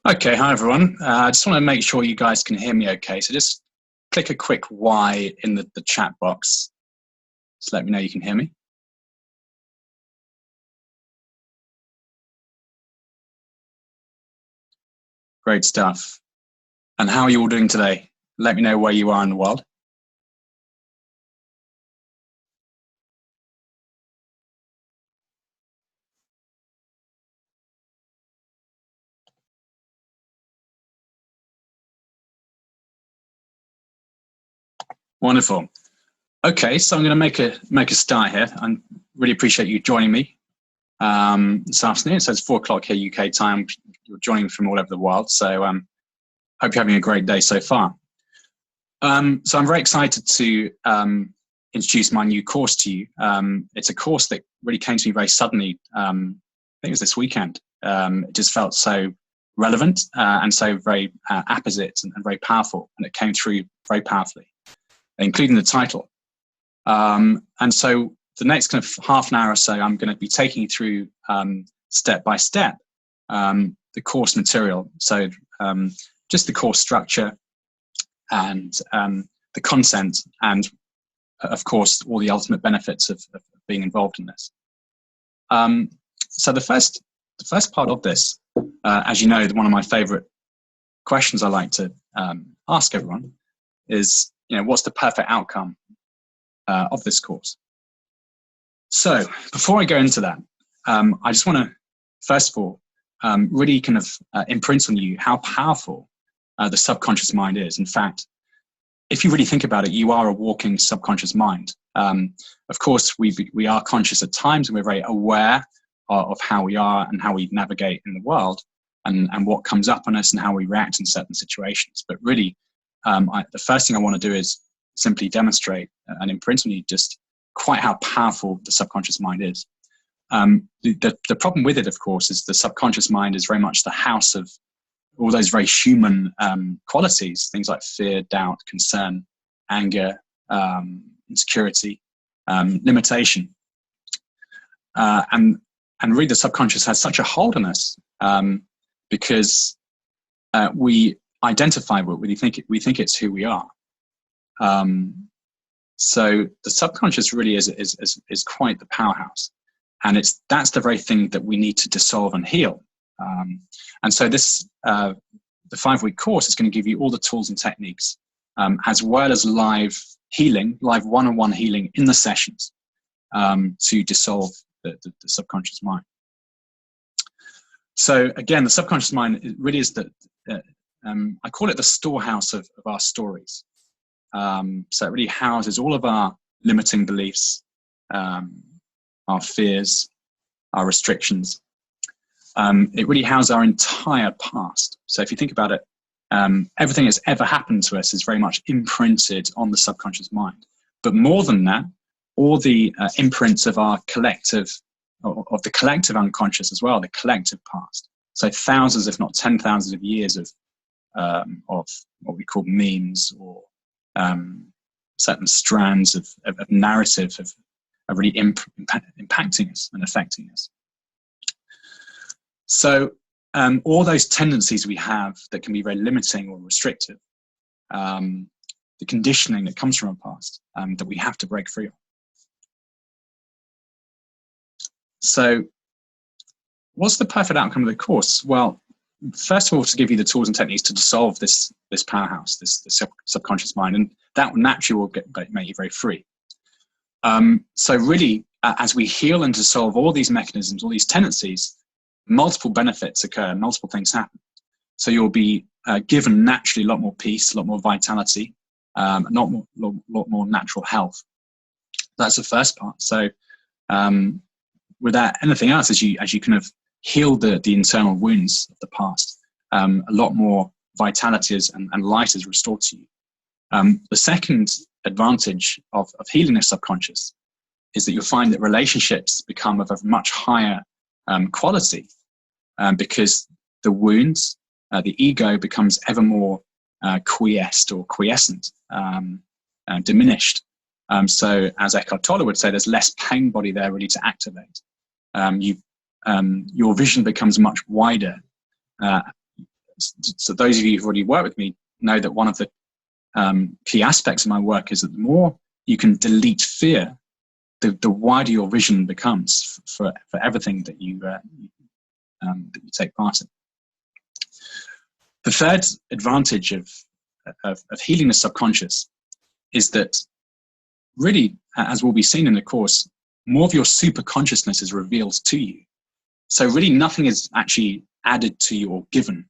Okay, hi everyone. I just want to make sure you guys can hear me okay. So just click a quick Y in the chat box. Just let me know you can hear me. Great stuff. And how are you all doing today? Let me know where you are in the world. Wonderful. Okay, so I'm going to make a start here. I really appreciate you joining me this afternoon. So it's 4 o'clock here UK time. You're joining from all over the world. So hope you're having a great day so far. So I'm very excited to introduce my new course to you. It's a course that really came to me very suddenly. I think it was this weekend. It just felt so relevant and so very apposite and very powerful, and it came through very powerfully, including the title. And so the next kind of half an hour or so, I'm going to be taking you through step by step the course material. So just the course structure and the content, and of course all the ultimate benefits of being involved in this. So the first part of this, as you know, one of my favorite questions I like to ask everyone is, what's the perfect outcome of this course? So before I go into that, I just want to first of all really kind of imprint on you how powerful the subconscious mind is. In fact, if you really think about it, you are a walking subconscious mind. Of course, we are conscious at times, and we're very aware of how we are and how we navigate in the world, and what comes up on us and how we react in certain situations. But really, the first thing I want to do is simply demonstrate and imprint on you just quite how powerful the subconscious mind is. The problem with it, of course, is the subconscious mind is very much the house of all those very human qualities, things like fear, doubt, concern, anger, insecurity, limitation. And really the subconscious has such a hold on us because we identify with it, we think it's who we are. So the subconscious really is quite the powerhouse, and that's the very thing that we need to dissolve and heal. And so this, the 5-week course is going to give you all the tools and techniques, as well as live healing, live one-on-one healing in the sessions, to dissolve the subconscious mind. So again, the subconscious mind really is I call it the storehouse of our stories. So it really houses all of our limiting beliefs, our fears, our restrictions. It really houses our entire past. So if you think about it, everything that's ever happened to us is very much imprinted on the subconscious mind. But more than that, all the imprints of our collective, of the collective unconscious as well, the collective past. So thousands, if not 10,000 of years of what we call memes, or certain strands of narrative of really impacting us and affecting us. So all those tendencies we have that can be very limiting or restrictive, the conditioning that comes from our past, that we have to break free of. So what's the perfect outcome of the course? Well, first of all, to give you the tools and techniques to dissolve this powerhouse, this subconscious mind, and that naturally will make you very free. So really, as we heal and dissolve all these mechanisms, all these tendencies, multiple benefits occur, multiple things happen. So you'll be given naturally a lot more peace, a lot more vitality, a lot more natural health. That's the first part. So without anything else, as you kind of heal the internal wounds of the past, a lot more vitality and light is restored to you. The second advantage of healing the subconscious is that you'll find that relationships become of a much higher quality, because the wounds, the ego becomes ever more quiesced or quiescent, diminished. So as Eckhart Tolle would say, there's less pain body there really to activate. Your vision becomes much wider. so those of you who've already worked with me know that one of the key aspects of my work is that the more you can delete fear, the wider your vision becomes for everything that you take part in. The third advantage of healing the subconscious is that really, as will be seen in the course, more of your superconsciousness is revealed to you. So really nothing is actually added to you or given,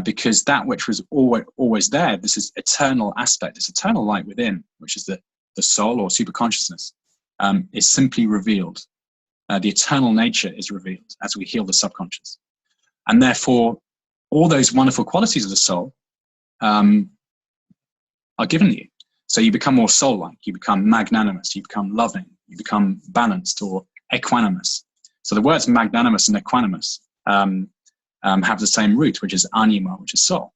because that which was always there, this is eternal aspect, this eternal light within, which is the soul or superconsciousness, is simply revealed. The eternal nature is revealed as we heal the subconscious. And therefore, all those wonderful qualities of the soul are given you. So you become more soul-like, you become magnanimous, you become loving, you become balanced or equanimous. So the words magnanimous and equanimous have the same root, which is anima, which is soul.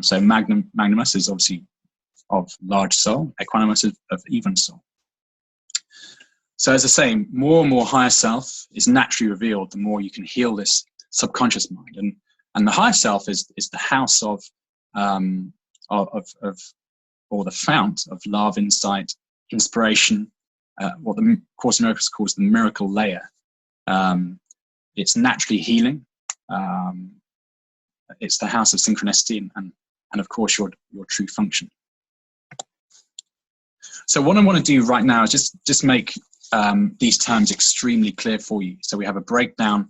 So magnanimous is obviously of large soul, equanimous is of even soul. So as I say, more and more higher self is naturally revealed the more you can heal this subconscious mind. And the higher self is the house of or the fount of love, insight, inspiration, what the Course in Miracles calls the miracle layer. It's naturally healing. It's the house of synchronicity and of course your true function. So what I want to do right now is just make these terms extremely clear for you. So we have a breakdown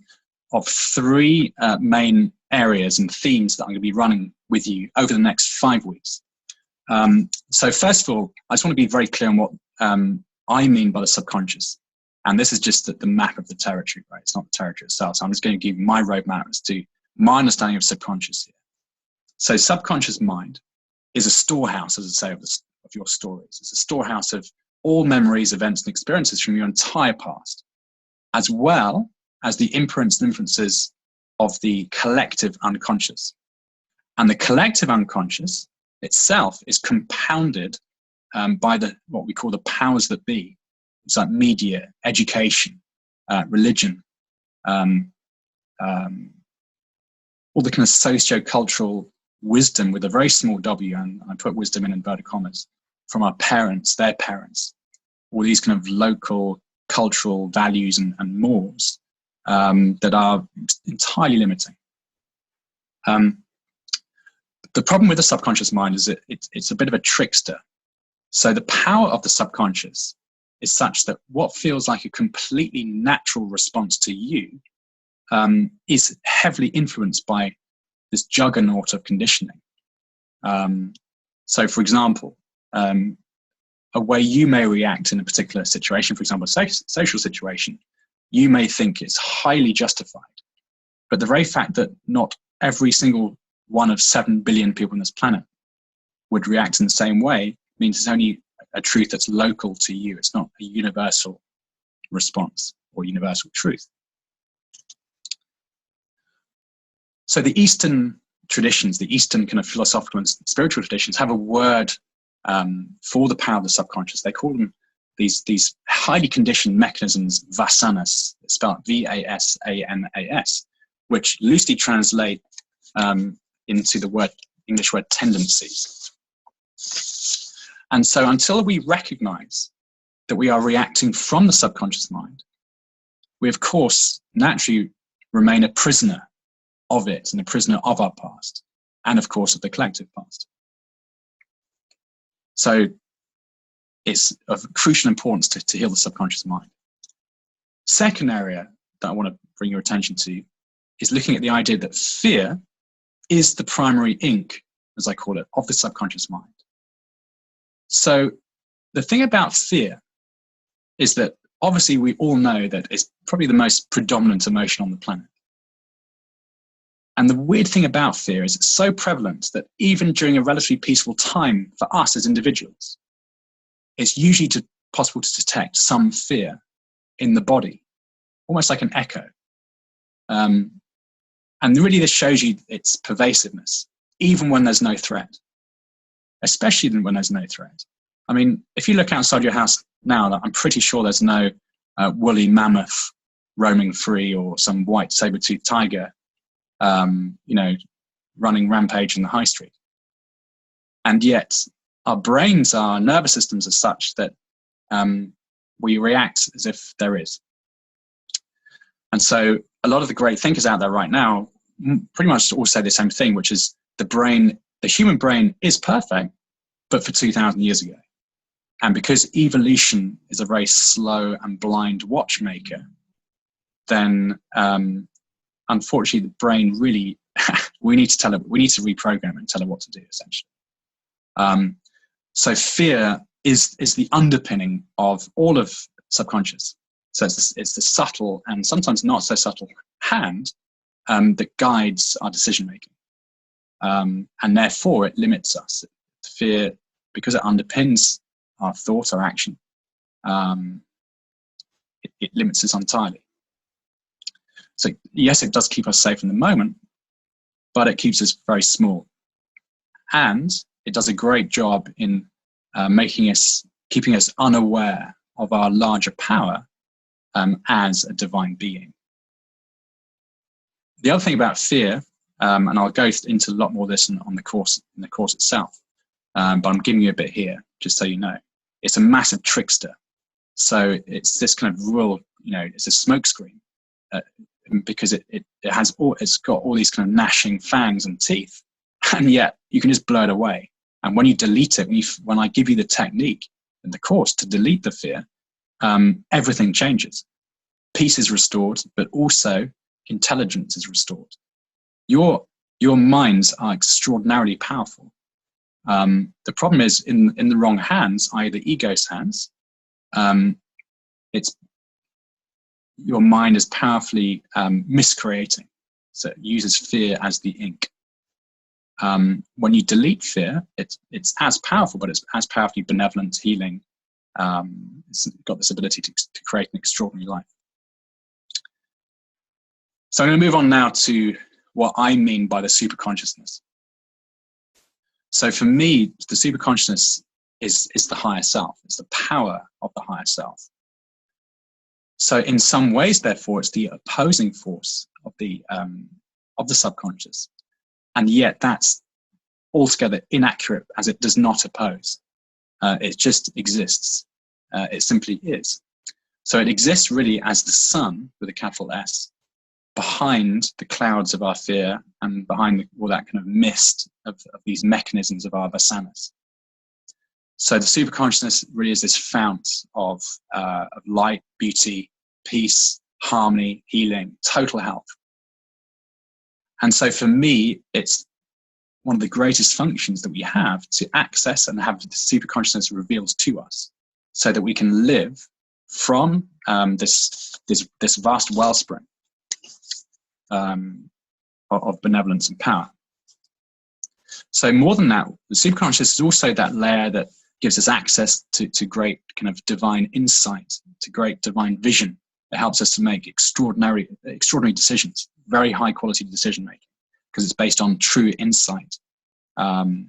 of three main areas and themes that I'm going to be running with you over the next 5 weeks. So first of all, I just want to be very clear on what I mean by the subconscious. And this is just the map of the territory, right? It's not the territory itself. So I'm just going to give you my roadmap as to my understanding of subconscious here. So subconscious mind is a storehouse, as I say, of your stories. It's a storehouse of all memories, events, and experiences from your entire past, as well as the imprints and influences of the collective unconscious. And the collective unconscious itself is compounded by what we call the powers that be. It's like media, education, religion, all the kind of socio-cultural wisdom with a very small w, and I put wisdom in inverted commas, from our parents, their parents, all these kind of local cultural values and mores that are entirely limiting. The problem with the subconscious mind is that it's a bit of a trickster. So the power of the subconscious is such that what feels like a completely natural response to you is heavily influenced by this juggernaut of conditioning. So for example, a way you may react in a particular situation, for example, a social situation, you may think it's highly justified. But the very fact that not every single one of 7 billion people on this planet would react in the same way means it's only a truth that's local to you. It's not a universal response or universal truth. So the Eastern traditions, the Eastern kind of philosophical and spiritual traditions have a word for the power of the subconscious. They call them these highly conditioned mechanisms, vasanas, spelled V-A-S-A-N-A-S, which loosely translate into the English word tendencies. And so until we recognize that we are reacting from the subconscious mind, we of course naturally remain a prisoner of it and a prisoner of our past, and of course of the collective past. So it's of crucial importance to heal the subconscious mind. Second area that I want to bring your attention to is looking at the idea that fear is the primary ink, as I call it, of the subconscious mind. So the thing about fear is that obviously we all know that it's probably the most predominant emotion on the planet. And the weird thing about fear is it's so prevalent that even during a relatively peaceful time for us as individuals, it's usually possible to detect some fear in the body, almost like an echo. And really this shows you its pervasiveness, even when there's no threat, especially when there's no threat. I mean, if you look outside your house now, I'm pretty sure there's no woolly mammoth roaming free or some white saber-toothed tiger, running rampage in the high street. And yet our brains, our nervous systems are such that we react as if there is. And so a lot of the great thinkers out there right now pretty much all say the same thing, which is the human brain is perfect, but for 2,000 years ago. And because evolution is a very slow and blind watchmaker, then unfortunately the brain really, we need to reprogram it and tell it what to do, essentially. So fear is the underpinning of all of subconscious. So it's the subtle and sometimes not so subtle hand that guides our decision making. And therefore it limits us. Fear, because it underpins our thought, our action, it limits us entirely. So yes, it does keep us safe in the moment, but it keeps us very small. And it does a great job in keeping us unaware of our larger power as a divine being. The other thing about fear, and I'll go into a lot more of this in the course itself, but I'm giving you a bit here just so you know. It's a massive trickster. So it's this kind of real, it's a smokescreen because it's got all these kind of gnashing fangs and teeth, and yet you can just blow it away. And when you delete it, when I give you the technique in the course to delete the fear, everything changes. Peace is restored, but also intelligence is restored. Your minds are extraordinarily powerful. The problem is in the wrong hands, i.e. the ego's hands, your mind is powerfully miscreating. So it uses fear as the ink. When you delete fear, it's as powerful, but it's as powerfully benevolent, healing. It's got this ability to create an extraordinary life. So I'm going to move on now to what I mean by the superconsciousness. So for me, the superconsciousness is the higher self. It's the power of the higher self. So in some ways, therefore, it's the opposing force of the subconscious. And yet that's altogether inaccurate, as it does not oppose. It just exists. It simply is. So it exists really as the sun, with a capital S, behind the clouds of our fear and behind all that kind of mist of these mechanisms of our vasanas. So the superconsciousness really is this fount of light, beauty, peace, harmony, healing, total health. And so for me, it's one of the greatest functions that we have to access and have the superconsciousness revealed to us so that we can live from this vast wellspring of benevolence and power. So more than that, the superconscious is also that layer that gives us access to great kind of divine insight, to great divine vision. It helps us to make extraordinary decisions, very high quality decision making, because it's based on true insight. And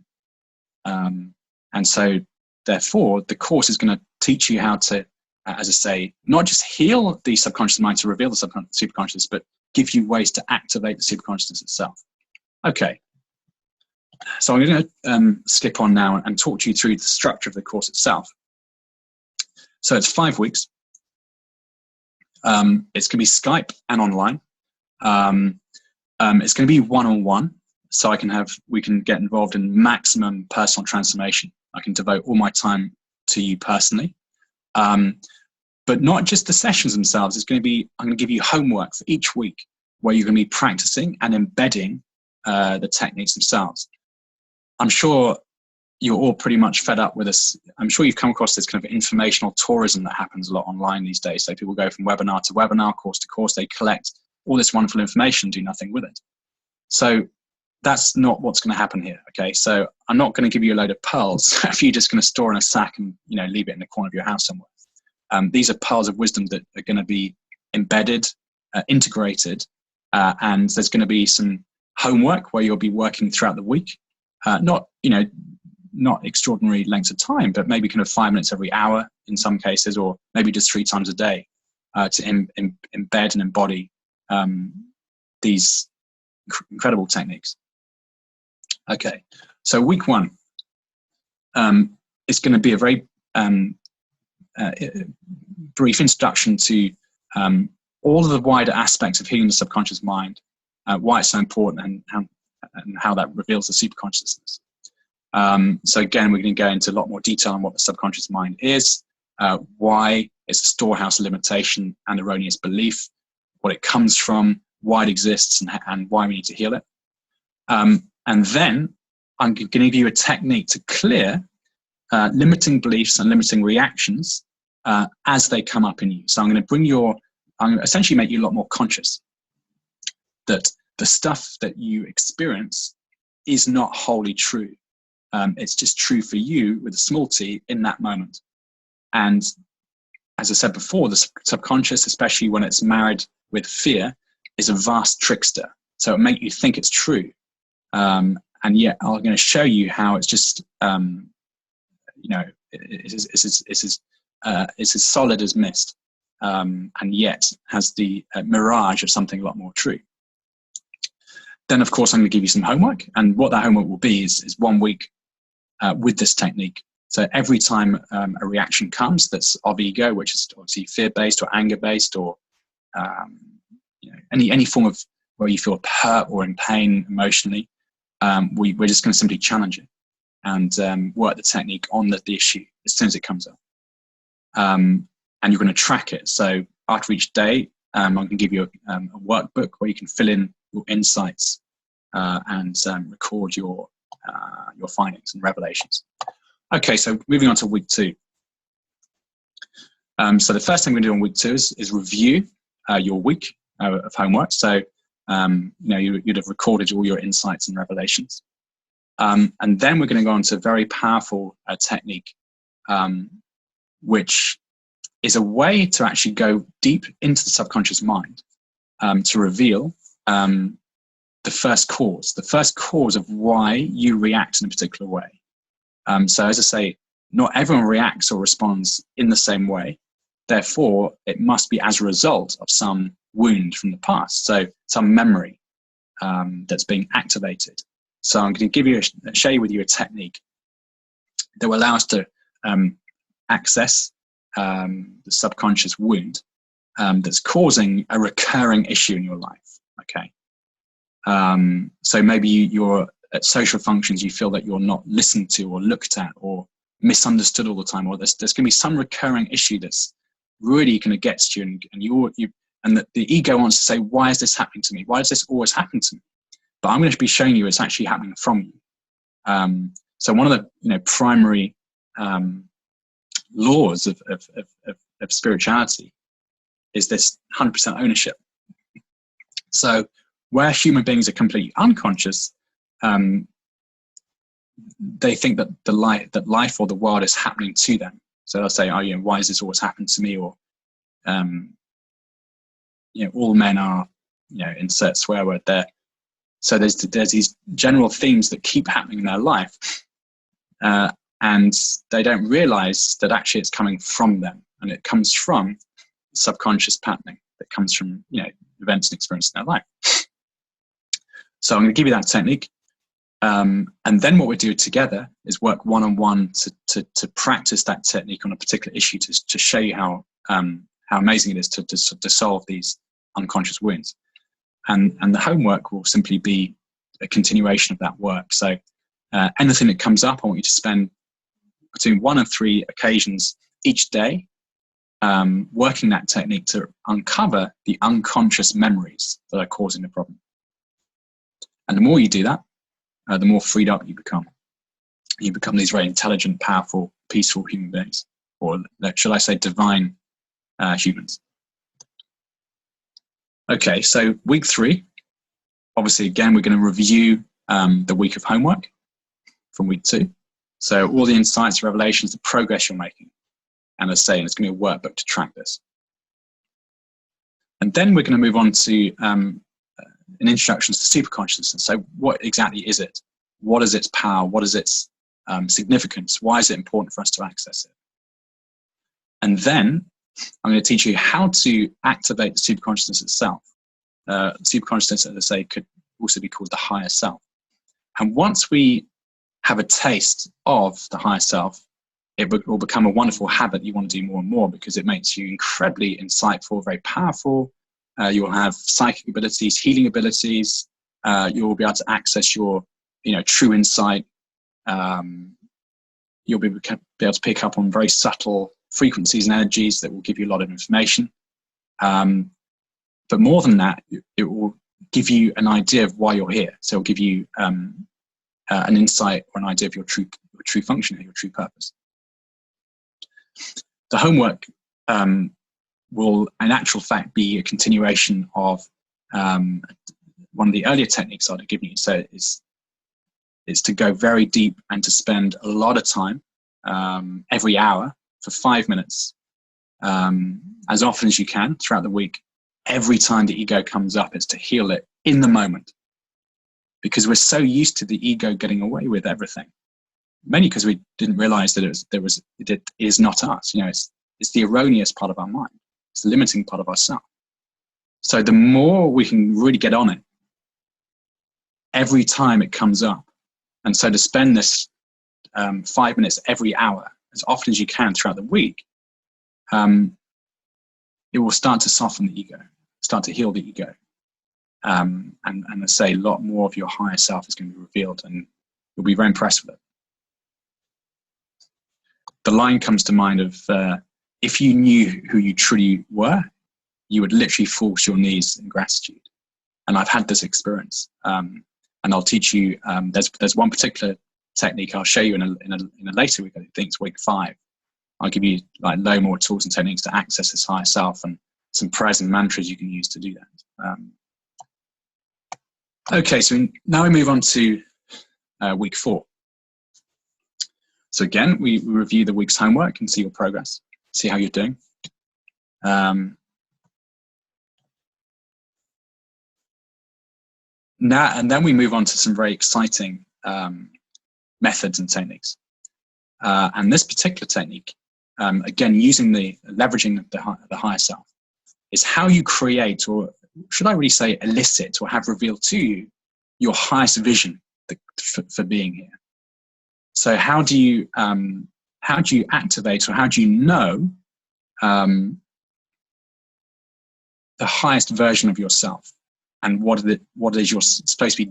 so therefore the course is going to teach you how to, as I say, not just heal the subconscious mind to reveal the superconscious, but give you ways to activate the superconsciousness itself. Okay. So I'm going to skip on now and talk to you through the structure of the course itself. So it's 5 weeks. It's going to be Skype and online. It's going to be one-on-one, so we can get involved in maximum personal transformation. I can devote all my time to you personally. But not just the sessions themselves. I'm going to give you homework for each week where you're going to be practicing and embedding the techniques themselves. I'm sure you're all pretty much fed up with this. I'm sure you've come across this kind of informational tourism that happens a lot online these days. So people go from webinar to webinar, course to course. They collect all this wonderful information, do nothing with it. So that's not what's going to happen here. Okay, so I'm not going to give you a load of pearls if you're just going to store in a sack and leave it in the corner of your house somewhere. These are pearls of wisdom that are going to be embedded, integrated, and there's going to be some homework where you'll be working throughout the week. Not extraordinary lengths of time, but maybe kind of 5 minutes every hour in some cases, or maybe just 3 times a day to embed and embody these incredible techniques. Okay, so week 1 is going to be a very brief introduction to all of the wider aspects of healing the subconscious mind, why it's so important, and how that reveals the superconsciousness. So again, we're going to go into a lot more detail on what the subconscious mind is, why it's a storehouse of limitation and erroneous belief, what it comes from, why it exists, and why we need to heal it. And then I'm going to give you a technique to clear limiting beliefs and limiting reactions as they come up in you. So I'm going to essentially make you a lot more conscious that the stuff that you experience is not wholly true. It's just true for you with a small t in that moment. And as I said before, the subconscious, especially when it's married with fear, is a vast trickster. So it'll make you think it's true. And yet I'm going to show you how it's just, it's as solid as mist, and yet has the mirage of something a lot more true. Then, of course, I'm going to give you some homework. And what that homework will be is 1 week with this technique. So every time a reaction comes that's of ego, which is obviously fear-based or anger-based, or any form of where you feel hurt or in pain emotionally, we're just going to simply challenge it and work the technique on the issue as soon as it comes up. And you're going to track it. So after each day, I'm going to give you a workbook where you can fill in your insights and record your findings and revelations. Okay, so moving on to week 2. So the first thing we're going to do on week 2 is review your week of homework. So you'd have recorded all your insights and revelations. And then we're going to go on to a very powerful technique, which is a way to actually go deep into the subconscious mind to reveal the first cause of why you react in a particular way. So as I say, not everyone reacts or responds in the same way. Therefore, it must be as a result of some wound from the past. So some memory that's being activated. So I'm going to share with you a technique that will allow us to access the subconscious wound that's causing a recurring issue in your life. Okay. So maybe you're at social functions, you feel that you're not listened to or looked at or misunderstood all the time, or there's going to be some recurring issue that's really kind of gets to you, and the ego wants to say, why is this happening to me? Why does this always happen to me? But I'm going to be showing you it's actually happening from you. So one of the primary laws of spirituality is this 100% ownership. So where human beings are completely unconscious, they think that life or the world is happening to them. So they'll say, why does this always happen to me? Or, all men are, insert swear word there. So there's these general themes that keep happening in their life. And they don't realize that actually it's coming from them. And it comes from subconscious patterning that comes from, events and experiences in their life. So I'm going to give you that technique. And then what we do together is work one-on-one to practice that technique on a particular issue to show you how amazing it is to solve these unconscious wounds. And the homework will simply be a continuation of that work. So anything that comes up, I want you to spend between 1 and 3 occasions each day working that technique to uncover the unconscious memories that are causing the problem. And the more you do that, the more freed up you become. You become these very intelligent, powerful, peaceful human beings, or shall I say divine humans. Okay, so week 3, obviously again, we're going to review the week of homework from week 2. So all the insights, revelations, the progress you're making. And as I say, it's going to be a workbook to track this. And then we're going to move on to an introduction to superconsciousness. So what exactly is it? What is its power? What is its significance? Why is it important for us to access it? And then I'm going to teach you how to activate the superconsciousness itself. Superconsciousness, as I say, could also be called the higher self. And once we have a taste of the higher self, it will become a wonderful habit you want to do more and more, because it makes you incredibly insightful, very powerful. You'll have psychic abilities, healing abilities. You'll be able to access your, true insight. You'll be able to pick up on very subtle frequencies and energies that will give you a lot of information. But more than that, it will give you an idea of why you're here. So it'll give you an insight or an idea of your true function, your true purpose. The homework will, in actual fact, be a continuation of one of the earlier techniques I'd have given you. So it's to go very deep and to spend a lot of time every hour for 5 minutes, as often as you can throughout the week. Every time the ego comes up, it's to heal it in the moment, because we're so used to the ego getting away with everything. Mainly because we didn't realize that it is not us. It's the erroneous part of our mind. It's the limiting part of ourself. So the more we can really get on it, every time it comes up. And so to spend this 5 minutes every hour, as often as you can throughout the week, it will start to soften the ego, start to heal the ego. And I say a lot more of your higher self is going to be revealed, and you'll be very impressed with it. The line comes to mind of, if you knew who you truly were, you would literally fall to your knees in gratitude. And I've had this experience. And I'll teach you, there's one particular technique I'll show you in a later week. I think it's week 5. I'll give you like low more tools and techniques to access this higher self, and some prayers and mantras you can use to do that. Okay, so now we move on to week 4. So again, we review the week's homework and see your progress, see how you're doing. Now, and then we move on to some very exciting methods and techniques. And this particular technique, again, leveraging the higher self, is how you create, or should I really say elicit, or have revealed to you your highest vision for being here. So how do you activate, or how do you know the highest version of yourself, and what is your supposed to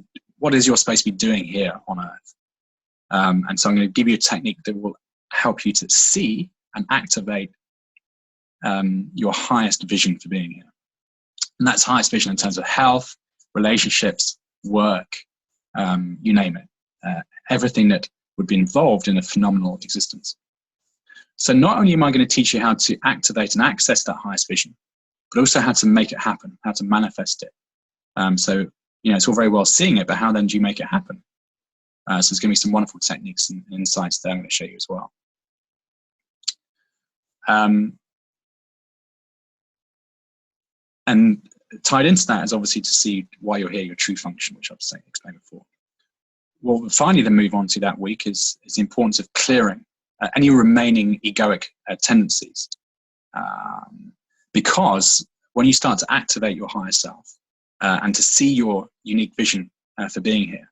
be doing here on Earth? And so I'm going to give you a technique that will help you to see and activate your highest vision for being here. And that's highest vision in terms of health, relationships, work, you name it. Everything that would be involved in a phenomenal existence. So not only am I going to teach you how to activate and access that highest vision, but also how to make it happen, how to manifest it. So, it's all very well seeing it, but how then do you make it happen? So there's going to be some wonderful techniques and insights there I'm going to show you as well. And tied into that is obviously to see why you're here, your true function, which I've explained before. What we'll finally then move on to that week is the importance of clearing any remaining egoic tendencies. Because when you start to activate your higher self and to see your unique vision for being here,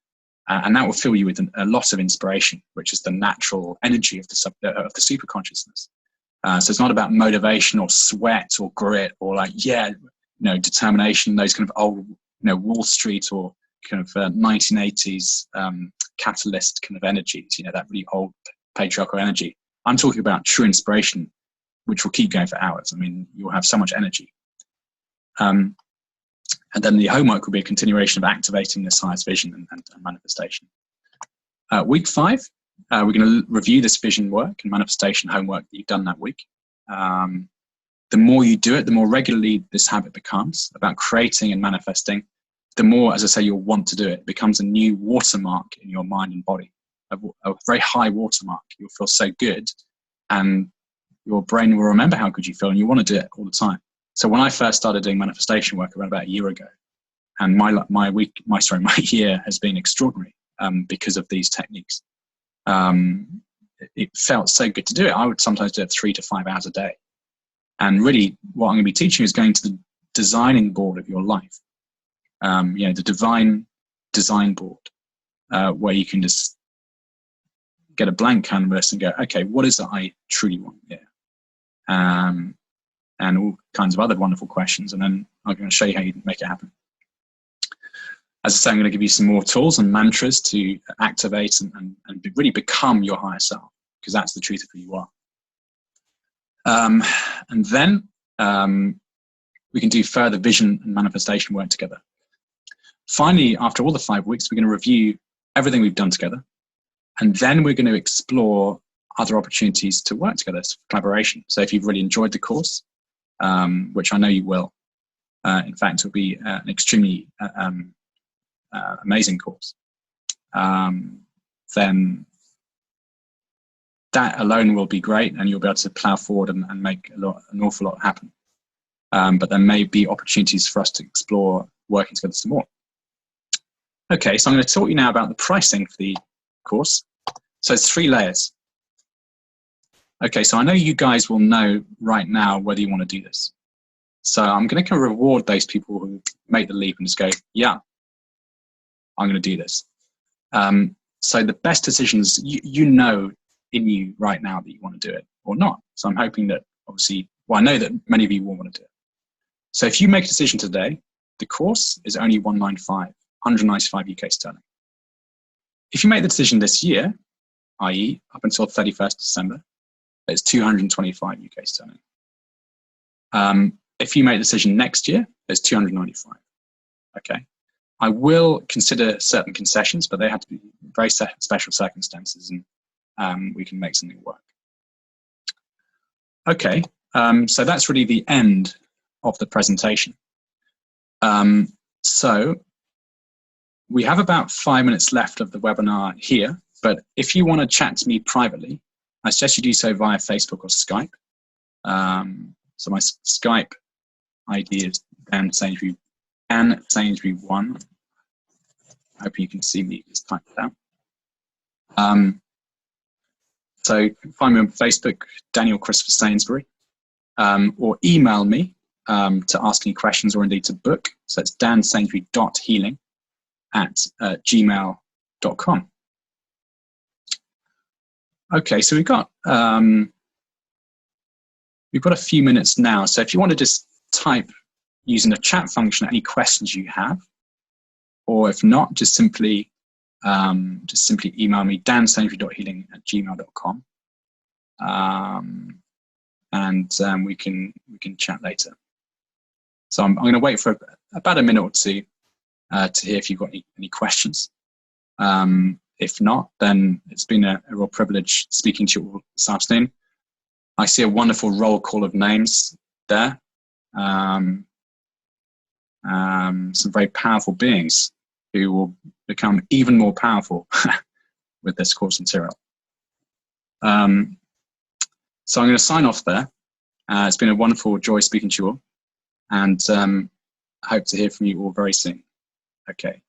and that will fill you with a lot of inspiration, which is the natural energy of the superconsciousness. So it's not about motivation or sweat or grit or determination, those kind of old, Wall Street or kind of 1980s capitalist kind of energies, that really old patriarchal energy. I'm talking about true inspiration, which will keep going for hours. I mean, you'll have so much energy. And then the homework will be a continuation of activating this highest vision and manifestation. Week 5, we're going to review this vision work and manifestation homework that you've done that week. The more you do it, the more regularly this habit becomes about creating and manifesting, the more, as I say, you'll want to do it. It becomes a new watermark in your mind and body, a very high watermark. You'll feel so good, and your brain will remember how good you feel, and you want to do it all the time. So when I first started doing manifestation work around about a year ago, and my year has been extraordinary because of these techniques. It felt so good to do it. I would sometimes do it 3 to 5 hours a day. And really, what I'm going to be teaching is going to the designing board of your life. The divine design board. where you can just get a blank canvas and go, okay, what is it I truly want here? And all kinds of other wonderful questions. And then I'm going to show you how you make it happen. As I say, I'm going to give you some more tools and mantras to activate and really become your higher self, because that's the truth of who you are. And then we can do further vision and manifestation work together. Finally, after all the 5 weeks, we're going to review everything we've done together. And then we're going to explore other opportunities to work together, for collaboration. So if you've really enjoyed the course, which I know you will, in fact, it'll be an extremely amazing course, then that alone will be great, and you'll be able to plow forward and make an awful lot happen. But there may be opportunities for us to explore working together some more. Okay, so I'm going to talk you now about the pricing for the course. So it's 3 layers. Okay, so I know you guys will know right now whether you want to do this. So I'm going to reward those people who make the leap and just go, yeah, I'm going to do this. So the best decisions, you know in you right now that you want to do it or not. So I'm hoping that, obviously, well, I know that many of you will want to do it. So if you make a decision today, the course is only 195 UK sterling. If you make the decision this year, i.e. up until 31st December, it's 225 UK sterling. If you make the decision next year, it's 295. Okay. I will consider certain concessions, but they have to be very special circumstances, and we can make something work. Okay, so that's really the end of the presentation. So we have about 5 minutes left of the webinar here, but if you want to chat to me privately, I suggest you do so via Facebook or Skype. So my Skype ID is Dan Sainsbury, Dan Sainsbury1. I hope you can see me, just type it out. So find me on Facebook, Daniel Christopher Sainsbury, or email me to ask any questions or indeed to book. So it's dansainsbury.healing@gmail.com. Okay, so we've got a few minutes now. So if you want to just type using the chat function any questions you have, or if not, just simply email me dansainsbury.healing@gmail.com, and we can chat later. So I'm going to wait for about a minute or two to hear if you've got any questions. If not, then it's been a real privilege speaking to you all this afternoon. I see a wonderful roll call of names there. Some very powerful beings who will become even more powerful with this course material. So I'm going to sign off there. It's been a wonderful joy speaking to you all, and I hope to hear from you all very soon. Okay.